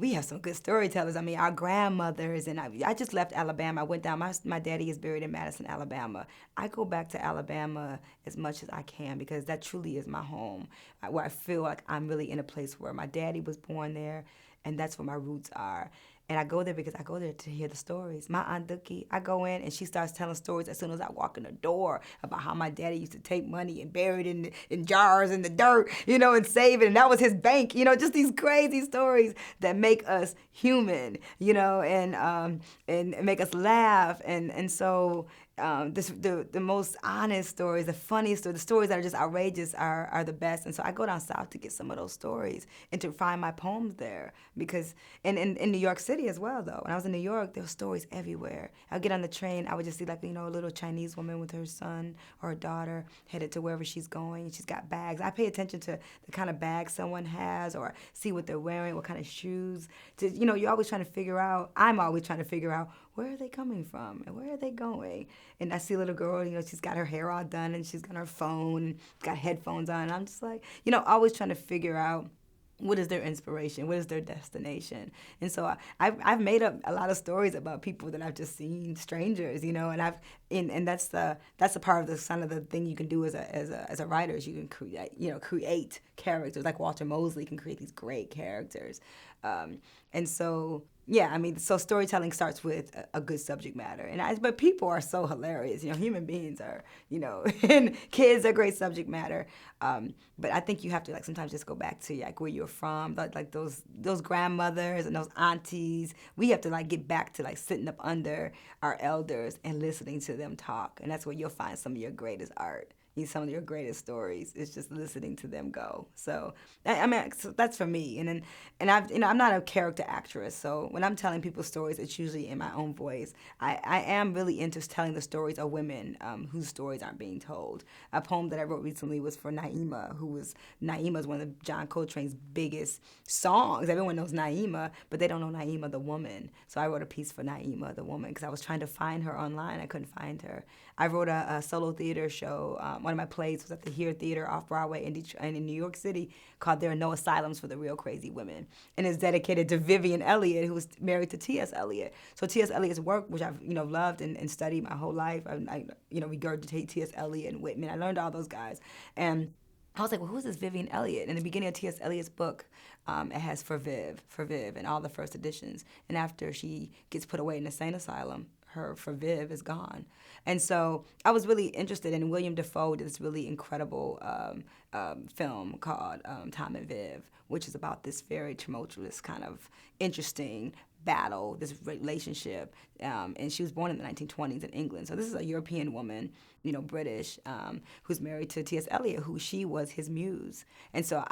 We have some good storytellers. I mean, our grandmothers, and I just left Alabama. I went down, my daddy is buried in Madison, Alabama. I go back to Alabama as much as I can because that truly is my home, where I feel like I'm really in a place where my daddy was born there, and that's where my roots are. And I go there because I go there to hear the stories. My Aunt Dookie, I go in and she starts telling stories as soon as I walk in the door about how my daddy used to take money and bury it in jars in the dirt, and save it. And that was his bank, just these crazy stories that make us human, and make us laugh. And so the most honest stories, the funniest stories, the stories that are just outrageous are the best. And so I go down south to get some of those stories and to find my poems there because in New York City as well though. When I was in New York, there were stories everywhere. I'd get on the train, I would just see like, a little Chinese woman with her son or her daughter headed to wherever she's going. She's got bags. I pay attention to the kind of bag someone has or see what they're wearing, what kind of shoes. You're always trying to figure out, I'm always trying to figure out where are they coming from and where are they going? And I see a little girl, she's got her hair all done and she's got her phone and got headphones on. And I'm just like, always trying to figure out what is their inspiration, what is their destination. And so I've made up a lot of stories about people that I've just seen, strangers, and that's the part of the kind of the thing you can do as a writer is you can create characters. Like Walter Mosley can create these great characters. And so yeah, I mean, so storytelling starts with a good subject matter, but people are so hilarious. Human beings are, and kids are great subject matter. But I think you have to sometimes just go back to where you're from, like those grandmothers and those aunties. We have to get back to sitting up under our elders and listening to them talk, and that's where you'll find some of your greatest art. Some of your greatest stories. It's just listening to them go. So I mean, so that's for me. I'm not a character actress. So when I'm telling people stories, it's usually in my own voice. I am really into telling the stories of women whose stories aren't being told. A poem that I wrote recently was for Naima, Naima is one of John Coltrane's biggest songs. Everyone knows Naima, but they don't know Naima the woman. So I wrote a piece for Naima the woman because I was trying to find her online. I couldn't find her. I wrote a solo theater show. One of my plays was at the Here Theater off Broadway in New York City called There Are No Asylums for the Real Crazy Women. And it's dedicated to Vivian Elliot, who was married to T.S. Eliot. So T.S. Eliot's work, which I've loved and studied my whole life, I regurgitate T.S. Eliot and Whitman. I learned all those guys. And I was like, well, who's this Vivian Elliot? In the beginning of T.S. Eliot's book, it has For Viv, in all the first editions. And after she gets put away in a insane asylum, her For Viv is gone. And so I was really interested in William Dafoe did this really incredible film called Tom and Viv, which is about this very tumultuous kind of interesting battle, this relationship. And she was born in the 1920s in England. So this is a European woman, British, who's married to T.S. Eliot, who she was his muse. And so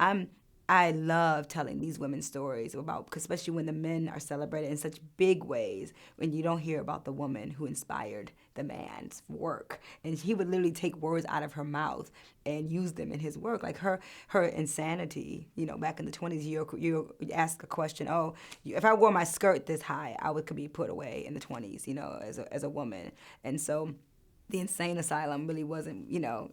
I love telling these women's stories about, especially when the men are celebrated in such big ways, when you don't hear about the woman who inspired the man's work. And he would literally take words out of her mouth and use them in his work. Like her insanity, back in the 20s, you ask a question, if I wore my skirt this high, could be put away in the 20s, as a woman. And so the insane asylum really wasn't,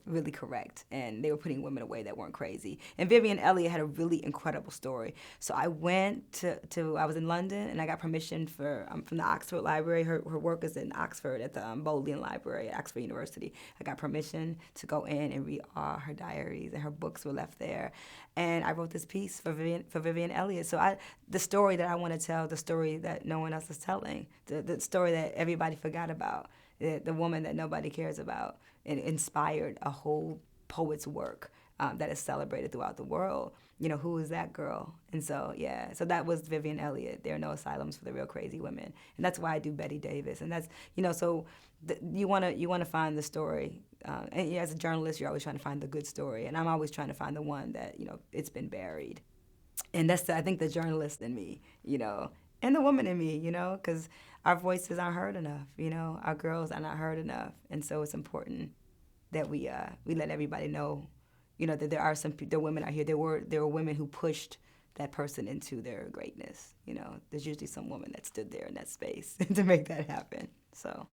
really correct. And they were putting women away that weren't crazy. And Vivian Elliot had a really incredible story. So I went I was in London and I got permission from the Oxford Library. Her work is in Oxford at the Bodleian Library at Oxford University. I got permission to go in and read all her diaries, and her books were left there. And I wrote this piece for Vivian Elliot. So the story that I want to tell, the story that no one else is telling, the story that everybody forgot about, the woman that nobody cares about, and inspired a whole poet's work that is celebrated throughout the world. Who is that girl? And so, yeah, so that was Vivian Elliot. There are no asylums for the real crazy women. And that's why I do Betty Davis. And that's, so you want to find the story. And as a journalist, you're always trying to find the good story. And I'm always trying to find the one that, it's been buried. And that's, I think, the journalist in me, and the woman in me, because our voices aren't heard enough, our girls are not heard enough. And so it's important that we let everybody know, that there are there are women out here. There were women who pushed that person into their greatness. There's usually some woman that stood there in that space to make that happen. So.